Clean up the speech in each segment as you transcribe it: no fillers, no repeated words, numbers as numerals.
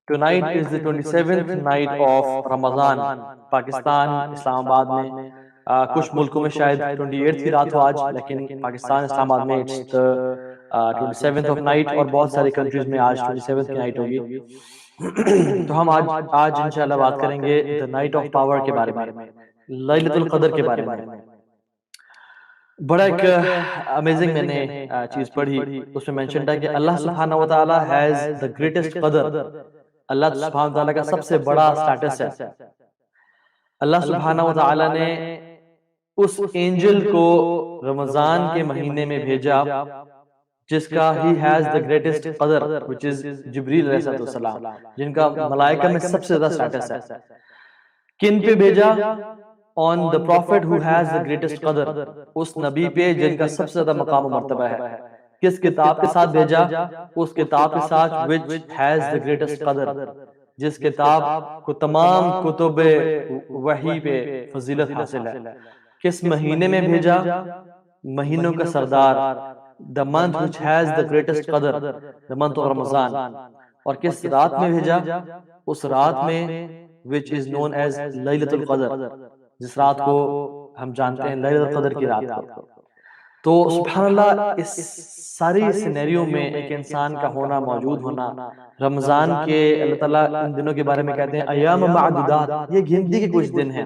Tonight is the 27th night of Ramadan. Pakistan اسلام آباد میں کچھ ملکوں میں شاید 28 کی رات ہو آج، لیکن پاکستان اسلام آباد میں it's the 27th of night، اور بہت ساری کنٹریز میں آج 27th کی نائٹ ہوگی. تو ہم آج انشاءاللہ بات کریں گے the night of power کے بارے میں، لیلۃ القدر کے بارے میں. بڑا ایک امیزنگ میں نے چیز پڑھی، اس میں مینشنڈ ہے کہ اللہ سبحانہ و تعالی has the greatest قدر. اللہ سبحانہ وتعالیٰ کا سب سے بڑا سٹیٹس ہے. اللہ سبحانہ وتعالیٰ نے اس اینجل کو رمضان کے مہینے میں بھیجا جس کا he has the greatest قدر which is جبریل علیہ السلام، جن کا ملائکہ میں سب سے زیادہ سٹیٹس ہے. کن پہ بھیجا؟ on the prophet who has the greatest قدر، اس نبی پہ جن کا سب سے زیادہ مقام و مرتبہ ہے. کس کتاب کے ساتھ بھیجا؟ اس کتاب کے ساتھ which has the greatest قدر، جس کتاب کو تمام کتب وحی پہ فضیلت حاصل ہے. کس مہینے میں بھیجا؟ مہینوں کا سردار، the month which has the greatest قدر، the month of رمضان. اور کس رات میں بھیجا؟ اس رات میں which is known as لیلۃ القدر، جس رات کو ہم جانتے ہیں لیلۃ القدر کی رات کو. تو سبحان اللہ، اس ساری سینیریو میں ایک انسان کا ہونا، موجود ہونا. رمضان کے اللہ تعالیٰ ان دنوں کے بارے میں کہتے ہیں ایام معدودات، یہ گنتی کے کچھ دن ہیں،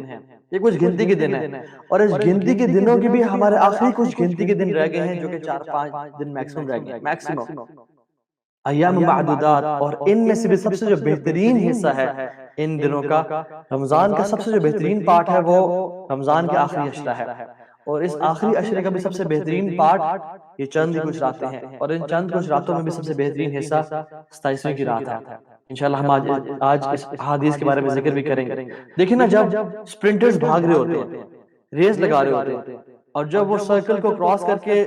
یہ کچھ گنتی کے دن ہیں. اور اس گنتی کے دنوں کے بھی ہمارے آخری کچھ گنتی کے دن رہ گئے ہیں، جو کہ 4-5 دن میکسیمم رہ گئے ہیں، میکسیمم ایام معدودات. اور ان میں سے بھی سب سے جو بہترین حصہ ہے ان دنوں کا، رمضان کا سب سے جو بہترین پارٹ ہے وہ رمضان کے آخری عشرہ ہے. اور اس آخری عشرے کا بھی سب سے بہترین پارٹ یہ چند کچھ راتیں ہیں، اور ان چند کچھ راتوں میں بھی سب سے بہترین حصہ 27ویں کی رات ہے. انشاءاللہ ہم آج اس حدیث کے بارے میں ذکر بھی کریں گے. دیکھیں نا، جب سپرنٹرز بھاگ رہے ہوتے ہیں، ریس لگا رہے ہوتے ہیں، اور جب وہ سرکل کو کراس کر کے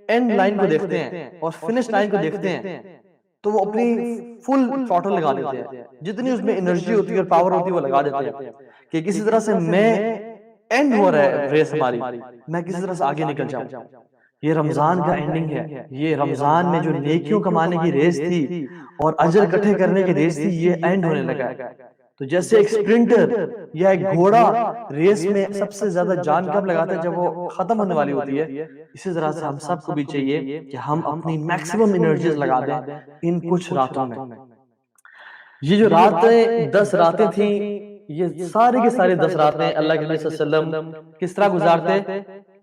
اینڈ لائن کو دیکھتے ہیں اور فنش لائن کو دیکھتے ہیں، تو وہ اپنی فل تھروٹل لگا دیتے ہیں، جتنی اس میں انرجی ہوتی ہے اور پاور ہوتی ہے وہ لگا دیتے ہیں کہ کسی طرح سے میں اینڈ ہو رہا ہے ریس ہماری، میں کسی طرح سے آگے نکل جاؤں. یہ رمضان کا اینڈنگ ہے. یہ رمضان میں جو نیکیوں کمانے کی ریس تھی اور اجر اکٹھے کرنے کی ریس تھی، یہ اینڈ ہونے لگا ہے. تو جیسے ایک سپرنٹر یا ایک گھوڑا ریس میں سب سے زیادہ جان کب لگاتا ہے؟ جب وہ ختم ہونے والی ہوتی ہے. اسی طرح سے ہم سب کو بھی چاہیے کہ ہم اپنی میکسیمم انرجیز لگا دیں ان کچھ راتوں میں. یہ جو راتیں 10 راتیں تھیں، یہ سارے کے سارے 10 راتیں اللہ کے نبی صلی اللہ علیہ وسلم کس طرح گزارتے؟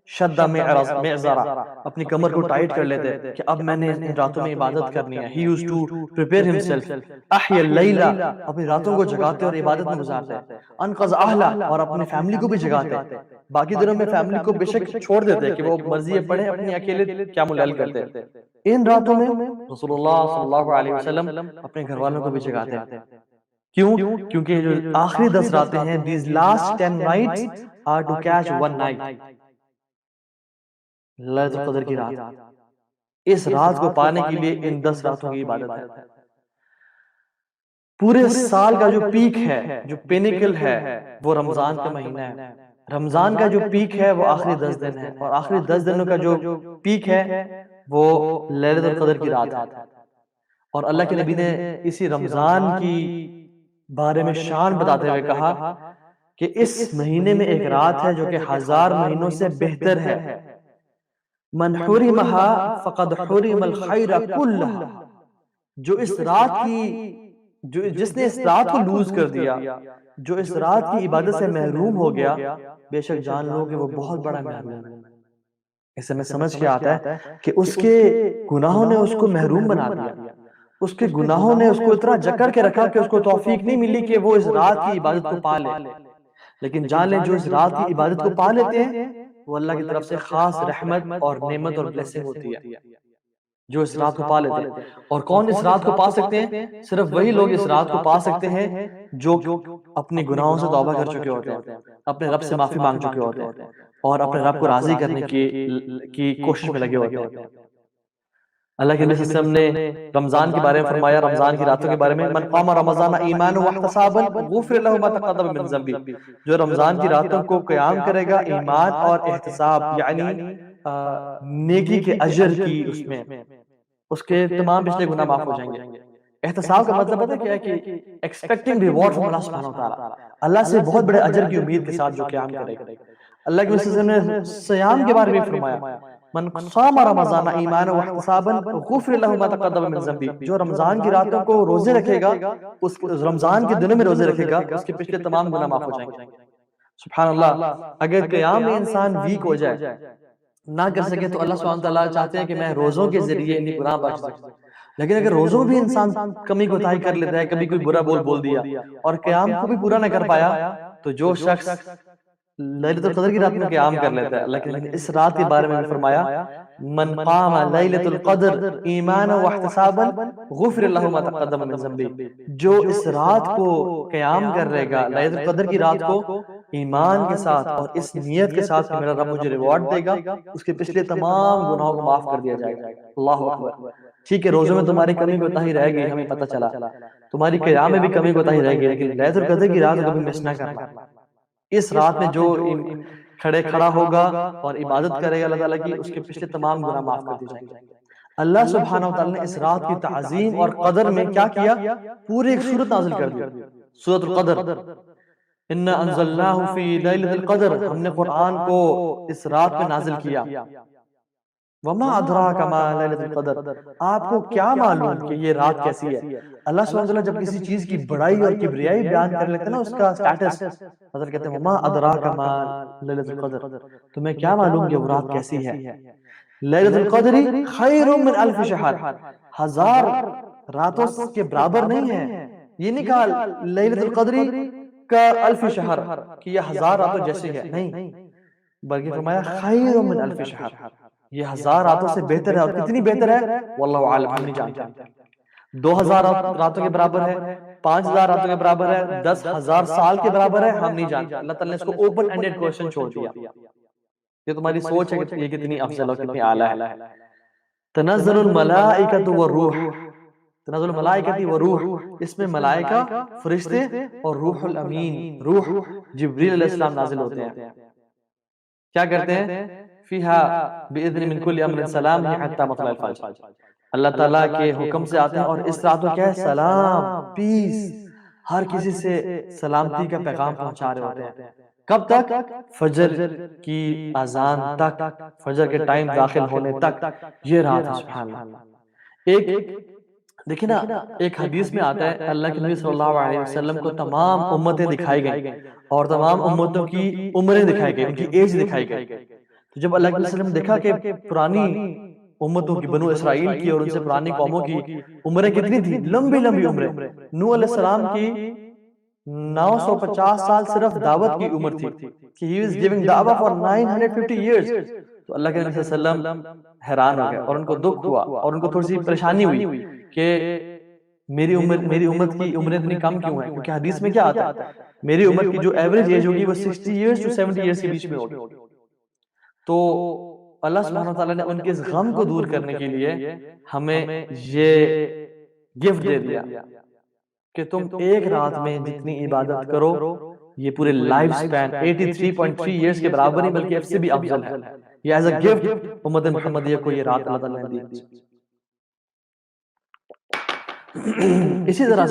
شدہ معذرہ، اپنی کمر کو ٹائٹ کر لیتے کہ اب میں نے ان راتوں میں عبادت کرنی ہے. He used to prepare himself. احیا اللیلہ، اپنی راتوں کو جگاتے اور عبادت میں گزارتے. انقذ اہلہ، اور اپنی فیملی کو بھی جگاتے. باقی دنوں میں فیملی کو بے شک چھوڑ دیتے کہ وہ مرضی پڑھیں، اپنی اکیلے قیام اللیل کرتے. ان راتوں میں رسول اللہ صلی اللہ علیہ وسلم اپنے گھر والوں کو بھی جگاتے. کیوں؟ کیونکہ جو آخری 10 راتیں ہیں، these last 10 nights are to catch one night، لیلۃ القدر کی رات. اس رات کو پانے کے لیے ان 10 راتوں کی عبادت ہے. پورے سال کا جو پیک ہے، جو پینیکل ہے، وہ رمضان کا مہینہ ہے. رمضان کا جو پیک ہے وہ آخری 10 دن ہے، اور آخری 10 دنوں کا جو پیک ہے وہ لیلۃ القدر کی رات ہے. اور اللہ کے نبی نے اسی رمضان کی بارے میں شان بتاتے ہوئے کہا کہ اس مہینے میں ایک رات ہے جو کہ 1000 مہینوں سے بہتر ہے. من حرمہا فقد حرم الخیر کلہا، جو اس رات کی، جس نے اس رات کو لوز کر دیا، جو اس رات کی عبادت سے محروم ہو گیا، بے شک جان لو کہ وہ بہت بڑا محروم ہے. اس سے میں سمجھ کے آتا ہے کہ اس کے گناہوں نے اس کو محروم بنا دیا. اس کے گناہوں نے اس کو اتنا جکڑ کے رکھا کہ اس کو توفیق نہیں ملی کہ وہ اس رات کی عبادت کو پا لے. لیکن جان لیں جو اس رات کی عبادت کو پا لیتے ہیں، وہ اللہ کی طرف سے خاص رحمت اور نعمت اور بلیسنگ ہوتی ہے جو اس رات کو پا لیتے ہیں. اور کون اس رات کو پا سکتے ہیں؟ صرف وہی لوگ اس رات کو پا سکتے ہیں جو اپنے گناہوں سے توبہ کر چکے ہوتے ہیں، اپنے رب سے معافی مانگ چکے ہوتے ہیں، اور اپنے رب کو راضی کرنے کی کوشش میں لگے ہوتے ہیں. اللہ کے نبی صلی اللہ علیہ وسلم نے رمضان کے بارے میں فرمایا، رمضان کی راتوں کے بارے میں، من قام رمضان ایمانا واحتسابا غفر له ما تقدم من ذنبه، جو رمضان کی راتوں کو قیام کرے گا ایمان اور احتساب، یعنی نیکی کے اجر کی، اس میں اس کے تمام پچھلے گناہ معاف ہو جائیں گے. احتساب کا مطلب پتہ کیا ہے کہ ایکسپیکٹنگ ریوارڈ فرام اللہ سبحانہ وتعالیٰ، اللہ سے بہت بڑے اجر کی امید کے ساتھ جو قیام کرے گا. اللہ کے وسلم نے صیام کے بارے میں فرمایا من صام رمضان ایمانا واحتسابا غفر له ما تقدم من ذنبی، جو رمضان کی راتوں کو روزے رکھے گا، اس رمضان کے دنوں میں روزے رکھے گا، اس کے پچھلے تمام گناہ معاف ہو جائیں گے. سبحان اللہ. اگر قیام میں انسان ویک ہو جائے، نہ کر سکے، تو اللہ سبحانہ وتعالیٰ چاہتے ہیں کہ میں روزوں کے ذریعے انہیں گناہ بخش سکوں. لیکن اگر روزوں بھی انسان کمی کوتاہی کر لیتا ہے، کبھی کوئی برا بول دیا اور قیام کو بھی پورا نہ کر پایا، تو جو شخص لیلۃ القدر کی رات میں قیام کر لیتا ہے، لیکن اس رات کے بارے میں فرمایا من قام لیلۃ القدر ایمانا واحتسابا غفر له ما تقدم من ذنبی، جو اس رات کو قیام کر لے گا، لیلۃ القدر کی رات کو ایمان کے ساتھ اور اس نیت کے ساتھ کہ میرا رب مجھے ریوارڈ دے گا، اس کے پچھلے تمام گناہوں کو معاف کر دیا جائے گا. اللہ اکبر. ٹھیک ہے، روزوں میں تمہاری کمی کوتاہی رہ گئی، ہمیں پتہ چلا تمہاری قیام میں بھی کمی کوتاہی رہ گئی، لیکن لیلۃ القدر کی رات کو کبھی مس نہ کرنا. اس رات میں جو کھڑا ہوگا اور عبادت کرے گا اللہ تعالیٰ کی، اس کے پچھلے تمام گناہ معاف کر دیے جائیں گے. اللہ سبحانہ وتعالیٰ نے اس رات کی تعظیم اور قدر میں کیا کیا؟ پوری ایک سورت نازل کر دی، سورۃ القدر. انا انزلناہ فی لیلۃ القدر، ہم نے قرآن کو اس رات میں نازل کیا. وما ادراک ما لیلۃ القدر، آپ کو کیا معلوم کہ یہ رات کیسی ہے؟ اللہ سبحانہ وتعالیٰ جب کسی چیز کی بڑائی اور کبریائی بیان کر لیتے ہیں نا، اس کا سٹیٹس مطلب کہتے ہیں وما ادراک ما لیلۃ القدر، تمہیں کیا معلوم کہ وہ رات کیسی ہے؟ لیلۃ القدر خیر من الف شہر، 1000 راتوں کے برابر نہیں ہے. یہ نہیں کہا لیلۃ القدر کا الف شہر کہ یہ 1000 راتوں جیسی ہے، نہیں، بلکہ فرمایا خیر من الف شہر، یہ 1000 راتوں سے بہتر ہے. اور کتنی بہتر ہے واللہ عالم، ہم نہیں جانتے. 2000 راتوں کے برابر ہے، 5000 راتوں کے برابر ہے، 10,000 سال کے برابر ہے، ہم نہیں جانتے. اللہ تعالیٰ نے اس کو اوپن اینڈڈ کوسچن چھوڑ دیا. یہ تمہاری سوچ ہے کہ یہ کتنی افضل اور کتنی اعلیٰ ہے. تنزل الملائکۃ والروح، تنزل الملائکۃ والروح، اس میں ملائکہ، فرشتے اور روح الامین، روح جبریل علیہ السلام نازل ہوتے ہیں. کیا کرتے ہیں؟ فیہا باذن من کل امر سلام حتی مطلع الفجر، اللہ تعالیٰ کے حکم سے آتے ہیں اور اس رات کو کیا ہے؟ سلام، پیس، ہر کسی سے سلامتی کا پیغام پہنچا رہے ہوتے ہیں. کب تک؟ فجر کی اذان تک، فجر کے ٹائم داخل ہونے تک یہ رات ہے. سبحان اللہ. ایک دیکھیں نا، ایک حدیث میں آتا ہے اللہ کے نبی صلی اللہ علیہ وسلم کو تمام امتیں دکھائی گئیں اور تمام امتوں کی عمریں دکھائی گئی، ان کی ایج دکھائی گئی. تو جب اللہ کے نبی صلی اللہ علیہ وسلم دیکھا کہ پرانی امتوں کی، بنو اسرائیل کی اور ان سے پرانی قوموں کی عمریں کتنی تھی، لمبی لمبی عمریں. نوح علیہ السلام کی 950 سال صرف دعوت کی عمر تھی کہ he was giving دعوت for 950 years. تو اللہ کے نبی صلی اللہ علیہ وسلم حیران ہو گئے اور ان کو دکھ ہوا اور ان کو تھوڑی سی پریشانی ہوئی کہ میری امت کی عمریں اتنی کم کیوں ہیں؟ کیونکہ حدیث میں کیا آتا ہے میری امت کی جو ایوریج ایج ہوگی وہ 60 ایئرز to 70 ایئرز کے بیچ میں ہوگی. تو اللہ سبحانہ وتعالیٰ نے ان کے اس غم کو دور کرنے کے لیے ہمیں یہ گفٹ دے دیا کہ تم ایک رات میں جتنی عبادت کرو، یہ پورے لائف سپین 83.3 ایئرز کے برابر ہی بلکہ اس سے بھی افضل ہے. یہ ایز اے گفٹ امت محمدیہ کو یہ رات اللہ تعالیٰ نے دی. اسی طرح